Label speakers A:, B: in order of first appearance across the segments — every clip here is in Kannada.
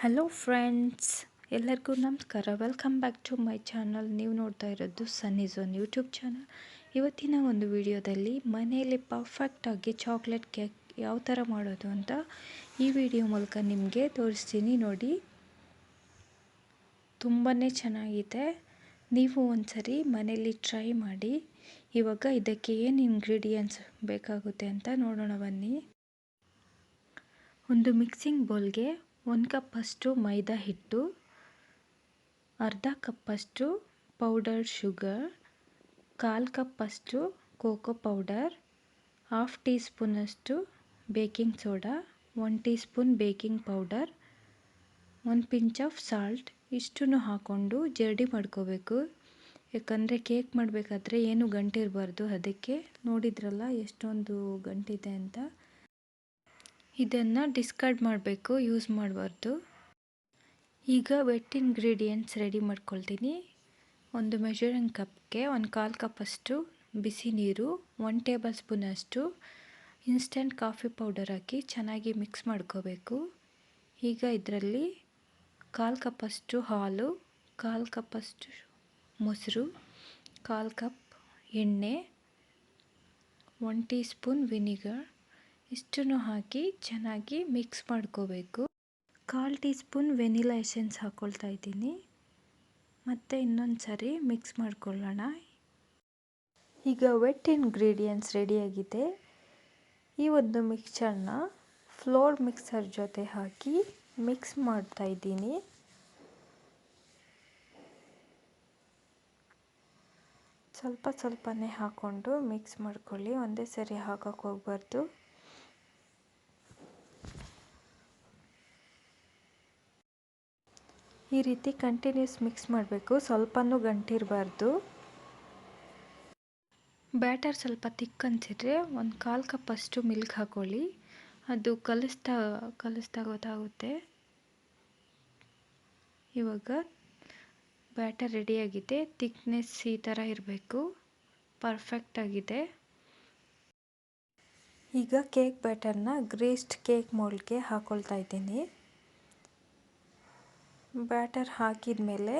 A: ಹಲೋ ಫ್ರೆಂಡ್ಸ್, ಎಲ್ಲರಿಗೂ ನಮಸ್ಕಾರ. Welcome back to my channel. ನೀವು ನೋಡ್ತಾ ಇರೋದು ಸನ್ನೀಸ್ ಒನ್ ಯೂಟ್ಯೂಬ್ ಚಾನಲ್. ಇವತ್ತಿನ ಒಂದು ವಿಡಿಯೋದಲ್ಲಿ ಮನೆಯಲ್ಲಿ ಪರ್ಫೆಕ್ಟಾಗಿ ಚಾಕ್ಲೇಟ್ ಕೇಕ್ ಯಾವ ಥರ ಮಾಡೋದು ಅಂತ ಈ ವಿಡಿಯೋ ಮೂಲಕ ನಿಮಗೆ ತೋರಿಸ್ತೀನಿ. ನೋಡಿ, ತುಂಬಾ ಚೆನ್ನಾಗಿದೆ. ನೀವು ಒಂದ್ಸರಿ ಮನೆಯಲ್ಲಿ ಟ್ರೈ ಮಾಡಿ. ಇವಾಗ ಇದಕ್ಕೆ ಏನು ಇಂಗ್ರೀಡಿಯೆಂಟ್ಸ್ ಬೇಕಾಗುತ್ತೆ ಅಂತ ನೋಡೋಣ ಬನ್ನಿ. ಒಂದು ಮಿಕ್ಸಿಂಗ್ ಬೌಲ್ಗೆ 1 ಕಪ್ಪಷ್ಟು ಮೈದಾ ಹಿಟ್ಟು, ಅರ್ಧ ಕಪ್ಪಷ್ಟು ಪೌಡರ್ ಶುಗರ್, 1/4 ಕಪ್ಪಷ್ಟು ಕೋಕೋ ಪೌಡರ್, 1/2 ಟೀ ಸ್ಪೂನಷ್ಟು baking soda, 1 tea spoon baking powder, 1 pinch off salt ಇಷ್ಟನ್ನು ಹಾಕ್ಕೊಂಡು ಜರಡಿ ಮಾಡ್ಕೋಬೇಕು. ಯಾಕಂದರೆ ಕೇಕ್ ಮಾಡಬೇಕಾದ್ರೆ ಏನು ಗಂಟಿರಬಾರ್ದು. ಅದಕ್ಕೆ ನೋಡಿದ್ರಲ್ಲ ಎಷ್ಟೊಂದು ಗಂಟಿದೆ ಅಂತ. ಇದನ್ನು ಡಿಸ್ಕಾರ್ಡ್ ಮಾಡಬೇಕು, ಯೂಸ್ ಮಾಡಬಾರ್ದು. ಈಗ ವೆಟ್ ಇಂಗ್ರೀಡಿಯೆಂಟ್ಸ್ ರೆಡಿ ಮಾಡ್ಕೊಳ್ತೀನಿ. ಒಂದು ಮೆಜರಿಂಗ್ ಕಪ್ಗೆ 1/4 ಕಪ್ಪಷ್ಟು ಬಿಸಿ ನೀರು, 1 ಟೇಬಲ್ ಸ್ಪೂನಷ್ಟು ಇನ್ಸ್ಟೆಂಟ್ ಕಾಫಿ ಪೌಡರ್ ಹಾಕಿ ಚೆನ್ನಾಗಿ ಮಿಕ್ಸ್ ಮಾಡ್ಕೋಬೇಕು. ಈಗ ಇದರಲ್ಲಿ 1/4 ಕಪ್ಪಷ್ಟು ಹಾಲು, 1/4 ಕಪ್ಪಷ್ಟು ಮೊಸರು, 1/4 ಕಪ್ ಎಣ್ಣೆ, 1 ಟೀ ಸ್ಪೂನ್ ವಿನಿಗರ್ ಇಷ್ಟನ್ನು ಹಾಕಿ ಚೆನ್ನಾಗಿ ಮಿಕ್ಸ್ ಮಾಡ್ಕೋಬೇಕು. 1/4 ಟೀ ಸ್ಪೂನ್ ವೆನಿಲಾ ಎಸೆನ್ಸ್ ಹಾಕ್ಕೊಳ್ತಾ ಇದ್ದೀನಿ. ಮತ್ತು ಇನ್ನೊಂದು ಸಾರಿ ಮಿಕ್ಸ್ ಮಾಡ್ಕೊಳ್ಳೋಣ. ಈಗ ವೆಟ್ ಇಂಗ್ರೀಡಿಯೆಂಟ್ಸ್ ರೆಡಿಯಾಗಿದೆ. ಈ ಒಂದು ಮಿಕ್ಸ್ಚರ್ನ ಫ್ಲೋರ್ ಮಿಕ್ಸರ್ ಜೊತೆ ಹಾಕಿ ಮಿಕ್ಸ್ ಮಾಡ್ತಾ ಇದ್ದೀನಿ. ಸ್ವಲ್ಪ ಸ್ವಲ್ಪನೇ ಹಾಕ್ಕೊಂಡು ಮಿಕ್ಸ್ ಮಾಡ್ಕೊಳ್ಳಿ, ಒಂದೇ ಸರಿ ಹಾಕಕ್ಕೆ ಹೋಗಬಾರ್ದು. ಈ ರೀತಿ ಕಂಟಿನ್ಯೂಸ್ ಮಿಕ್ಸ್ ಮಾಡಬೇಕು, ಸ್ವಲ್ಪನೂ ಗಂಟಿರಬಾರ್ದು. ಬ್ಯಾಟರ್ ಸ್ವಲ್ಪ ತಿಕ್ ಅನಿಸಿದ್ರೆ 1/4 ಕಪ್ಪಷ್ಟು ಮಿಲ್ಕ್ ಹಾಕ್ಕೊಳ್ಳಿ. ಅದು ಕಲಿಸ್ತಾ ಗೊತ್ತಾಗುತ್ತೆ. ಇವಾಗ ಬ್ಯಾಟರ್ ರೆಡಿಯಾಗಿದೆ. ತಿಕ್ನೆಸ್ ಈ ಥರ ಇರಬೇಕು, ಪರ್ಫೆಕ್ಟಾಗಿದೆ. ಈಗ ಕೇಕ್ ಬ್ಯಾಟರ್ನ ಗ್ರೀಸ್ಡ್ ಕೇಕ್ ಮೋಲ್ಡ್ಗೆ ಹಾಕ್ಕೊಳ್ತಾ ಇದ್ದೀನಿ. ಬ್ಯಾಟರ್ ಹಾಕಿದ ಮೇಲೆ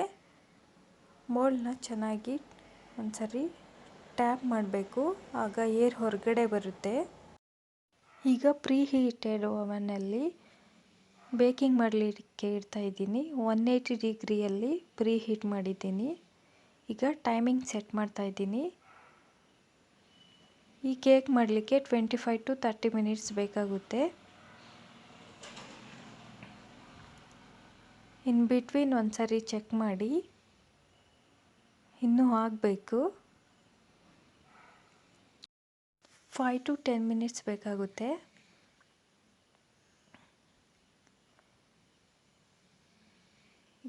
A: ಮೋಲ್ಡ್ನ ಚೆನ್ನಾಗಿ ಒಂದ್ಸರಿ ಟ್ಯಾಪ್ ಮಾಡಬೇಕು, ಆಗ ಏರ್ ಹೊರಗಡೆ ಬರುತ್ತೆ. ಈಗ ಪ್ರೀಹೀಟೆಡ್ ಓವನಲ್ಲಿ ಬೇಕಿಂಗ್ ಮಾಡಲಿಕ್ಕೆ ಇಡ್ತಾ ಇದ್ದೀನಿ. 180 ಡಿಗ್ರಿಯಲ್ಲಿ ಪ್ರೀಹೀಟ್ ಮಾಡಿದ್ದೀನಿ. ಈಗ ಟೈಮಿಂಗ್ ಸೆಟ್ ಮಾಡ್ತಾ ಇದ್ದೀನಿ. ಈ ಕೇಕ್ ಮಾಡಲಿಕ್ಕೆ 25 to 30 ಮಿನಿಟ್ಸ್ ಬೇಕಾಗುತ್ತೆ. ಇನ್ ಬಿಟ್ವೀನ್ ಒಂದ್ಸರಿ ಚೆಕ್ ಮಾಡಿ, ಇನ್ನೂ ಆಗಬೇಕು. 5 to 10 ಮಿನಿಟ್ಸ್ ಬೇಕಾಗುತ್ತೆ.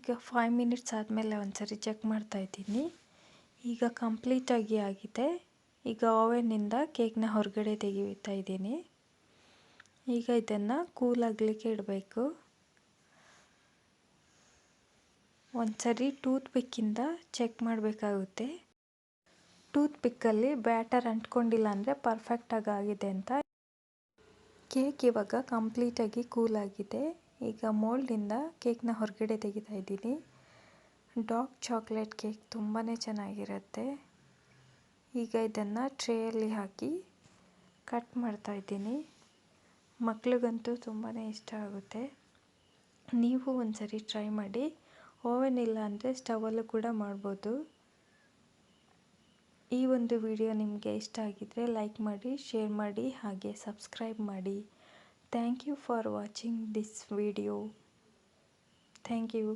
A: ಈಗ 5 ಮಿನಿಟ್ಸ್ ಆದಮೇಲೆ ಒಂದ್ಸರಿ ಚೆಕ್ ಮಾಡ್ತಾ ಇದ್ದೀನಿ. ಈಗ ಕಂಪ್ಲೀಟಾಗಿ ಆಗಿದೆ. ಈಗ ಓವೆನ್ನಿಂದ ಕೇಕ್ನ ಹೊರಗಡೆ ತೆಗಿತಾ ಇದ್ದೀನಿ. ಈಗ ಇದನ್ನು ಕೂಲ್ ಆಗಲಿಕ್ಕೆ ಇಡಬೇಕು. ಒಂದ್ಸರಿ ಟೂತ್ ಪಿಕ್ಕಿಂದ ಚೆಕ್ ಮಾಡಬೇಕಾಗುತ್ತೆ. ಟೂತ್ ಪಿಕ್ಕಲ್ಲಿ ಬ್ಯಾಟರ್ ಅಂಟ್ಕೊಂಡಿಲ್ಲ ಅಂದರೆ ಪರ್ಫೆಕ್ಟಾಗಿ ಆಗಿದೆ ಅಂತ. ಕೇಕ್ ಇವಾಗ ಕಂಪ್ಲೀಟಾಗಿ ಕೂಲ್ ಆಗಿದೆ. ಈಗ ಮೋಲ್ಡಿಂದ ಕೇಕ್ನ ಹೊರಗಡೆ ತೆಗಿತಾ ಇದ್ದೀನಿ. ಡಾರ್ಕ್ ಚಾಕ್ಲೇಟ್ ಕೇಕ್ ತುಂಬಾ ಚೆನ್ನಾಗಿರುತ್ತೆ. ಈಗ ಇದನ್ನು ಟ್ರೇಯಲ್ಲಿ ಹಾಕಿ ಕಟ್ ಮಾಡ್ತಾ ಇದ್ದೀನಿ. ಮಕ್ಳಿಗಂತೂ ತುಂಬಾ ಇಷ್ಟ ಆಗುತ್ತೆ. ನೀವು ಒಂದ್ಸರಿ ಟ್ರೈ ಮಾಡಿ. ಓವೆನ್ ಇಲ್ಲ ಅಂದರೆ ಸ್ಟವಲ್ಲೂ ಕೂಡ ಮಾಡ್ಬೋದು. ಈ ಒಂದು ವಿಡಿಯೋ ನಿಮಗೆ ಇಷ್ಟ ಆಗಿದ್ದರೆ ಲೈಕ್ ಮಾಡಿ, ಶೇರ್ ಮಾಡಿ, ಹಾಗೆ ಸಬ್ಸ್ಕ್ರೈಬ್ ಮಾಡಿ. Thank you for watching this video. Thank you.